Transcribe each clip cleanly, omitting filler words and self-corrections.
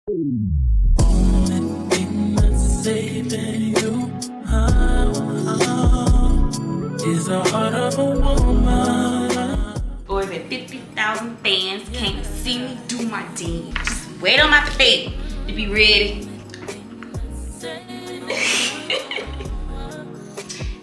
Only thing that's saving you is the heart of a woman. Or is it 50,000 fans can't see me do my dance? Just wait on my face to be ready.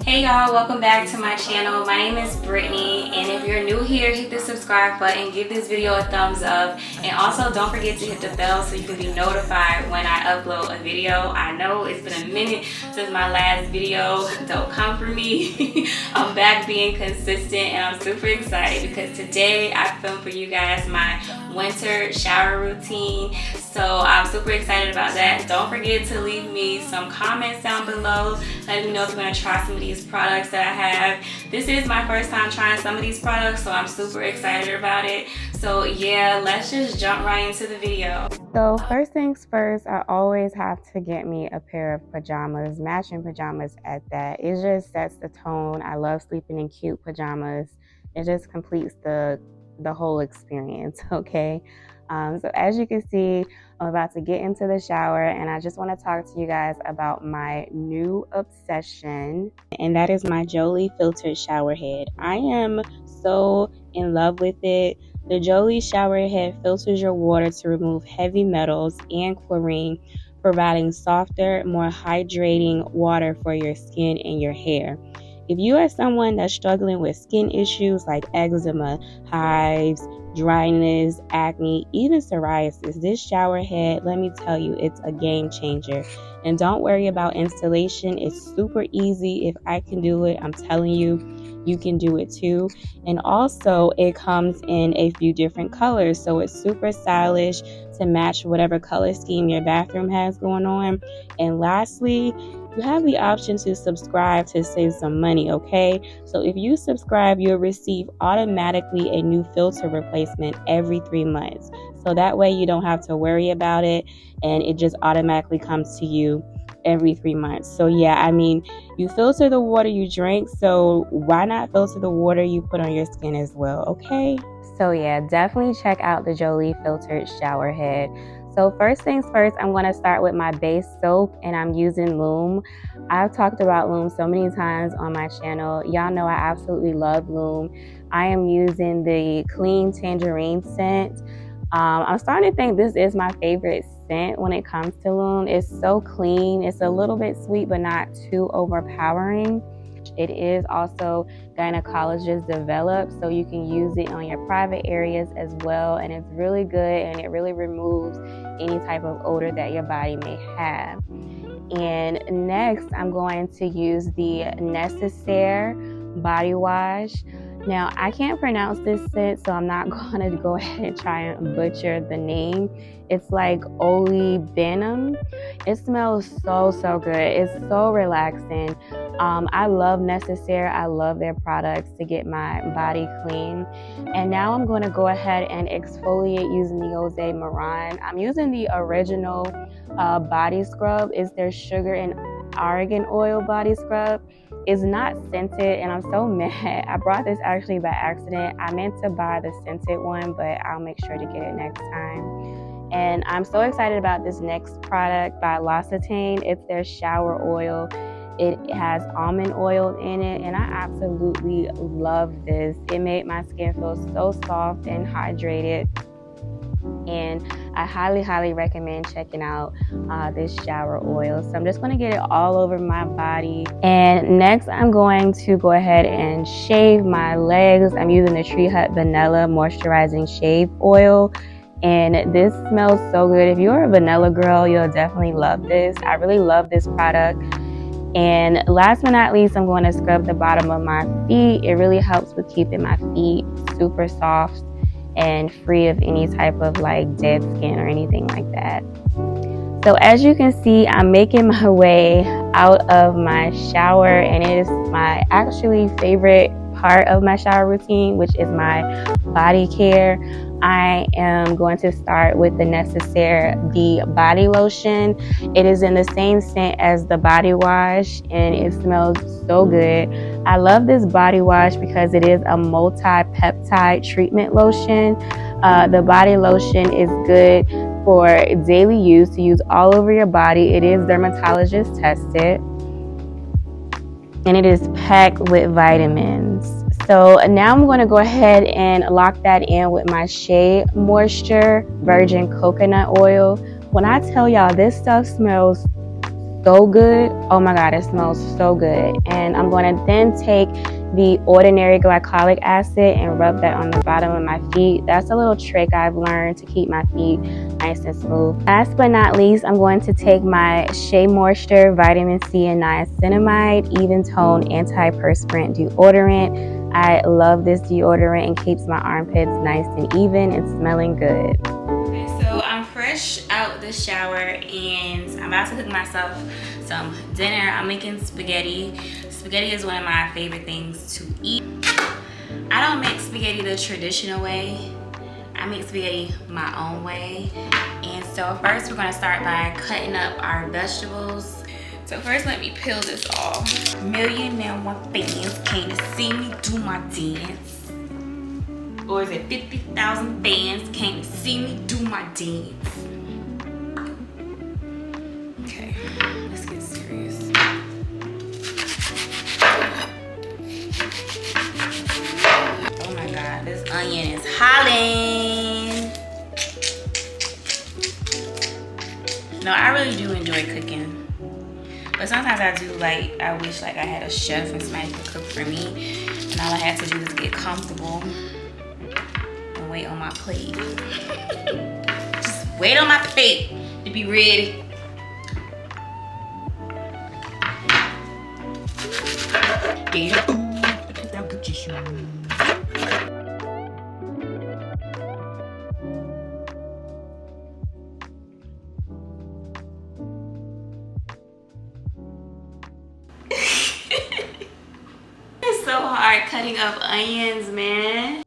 Hey y'all, welcome back to my channel. My name is Brittany, and if you're new here, hit the subscribe button, give this video a thumbs up, and also don't forget to hit the bell so you can be notified when I upload a video. I know it's been a minute since my last video. Don't come for me. I'm back being consistent, and I'm super excited because today I filmed for you guys my winter shower routine. So I'm super excited about that. Don't forget to leave me some comments down below. Let me know if you want to try some of these products that I have. This is my first time trying some of these products, so I'm super excited about it. So yeah, let's just jump right into the video. So first things first, I always have to get me a pair of pajamas, matching pajamas at that. It just sets the tone. I love sleeping in cute pajamas. It just completes the whole experience, okay? So as you can see, I'm about to get into the shower, and I just want to talk to you guys about my new obsession, and that is my Jolie filtered shower head. I am so in love with it. The Jolie shower head filters your water to remove heavy metals and chlorine, providing softer, more hydrating water for your skin and your hair. If you are someone that's struggling with skin issues like eczema, hives, dryness, acne, even psoriasis, this shower head, let me tell you, it's a game changer. And don't worry about installation. It's super easy. If I can do it, I'm telling you, you can do it too. And also it comes in a few different colors, so it's super stylish to match whatever color scheme your bathroom has going on. And lastly, you have the option to subscribe to save some money, okay? So if you subscribe, you'll receive automatically a new filter replacement every 3 months. So that way you don't have to worry about it, and it just automatically comes to you every 3 months. So yeah, I mean, you filter the water you drink, so why not filter the water you put on your skin as well, okay? So yeah, definitely check out the Jolie filtered shower head. So first things first, I'm going to start with my base soap, and I'm using Loom. I've talked about Loom so many times on my channel. Y'all know I absolutely love Loom. I am using the Clean Tangerine scent. I'm starting to think this is my favorite scent when it comes to Loom. It's so clean. It's a little bit sweet, but not too overpowering. It is also gynecologist developed, so you can use it on your private areas as well, and it's really good, and it really removes any type of odor that your body may have. And next, I'm going to use the Necessaire body wash. Now, I can't pronounce this scent, so I'm not going to go ahead and try and butcher the name. It's like olibanum. It smells so good. It's so relaxing. I love Necessaire. I love their products to get my body clean. And now I'm going to go ahead and exfoliate using the Jose Maran. I'm using the original body scrub. It's their sugar and argan oil body scrub. It's not scented, and I'm so mad. I brought this actually by accident. I meant to buy the scented one, but I'll make sure to get it next time. And I'm so excited about this next product by L'Occitane. It's their shower oil. It has almond oil in it, and I absolutely love this. It made my skin feel so soft and hydrated. And I highly recommend checking out this shower oil. So I'm just going to get it all over my body. And next, I'm going to go ahead and shave my legs. I'm using the Tree Hut Vanilla Moisturizing Shave Oil. And this smells so good. If you're a vanilla girl, you'll definitely love this. I really love this product. And last but not least, I'm going to scrub the bottom of my feet. It really helps with keeping my feet super soft and free of any type of like dead skin or anything like that. So as you can see, I'm making my way out of my shower, and it is my actually favorite part of my shower routine, which is my body care. I am going to start with the Necessaire the body lotion. It is in the same scent as the body wash, and it smells so good. I love this body wash because it is a multi-peptide treatment lotion. The body lotion is good for daily use, to use all over your body. It is dermatologist tested, and it is packed with vitamins. So now I'm going to go ahead and lock that in with my Shea Moisture Virgin Coconut Oil. When I tell y'all, this stuff smells so good. Oh my God, it smells so good. And I'm going to then take the ordinary glycolic acid and rub that on the bottom of my feet. That's a little trick I've learned to keep my feet nice and smooth. Last but not least, I'm going to take my Shea Moisture Vitamin C and Niacinamide Even Tone Antiperspirant Deodorant. I love this deodorant and keeps my armpits nice and even and smelling good. Okay, so I'm fresh out the shower and I'm about to cook myself some dinner. I'm making spaghetti. Spaghetti is one of my favorite things to eat. I don't make spaghetti the traditional way. I make spaghetti my own way. And so first we're gonna start by cutting up our vegetables. So first let me peel this off. 1,000,001 fans came to see me do my dance. Or is it 50,000 fans came to see me do my dance? Okay, let's get serious. Oh my God, this onion is hollering. No, I really do enjoy cooking. But sometimes I do I wish I had a chef and somebody could cook for me. And all I had to do was get comfortable and wait on my plate. Just wait on my plate to be ready. It's so hard cutting up onions, man.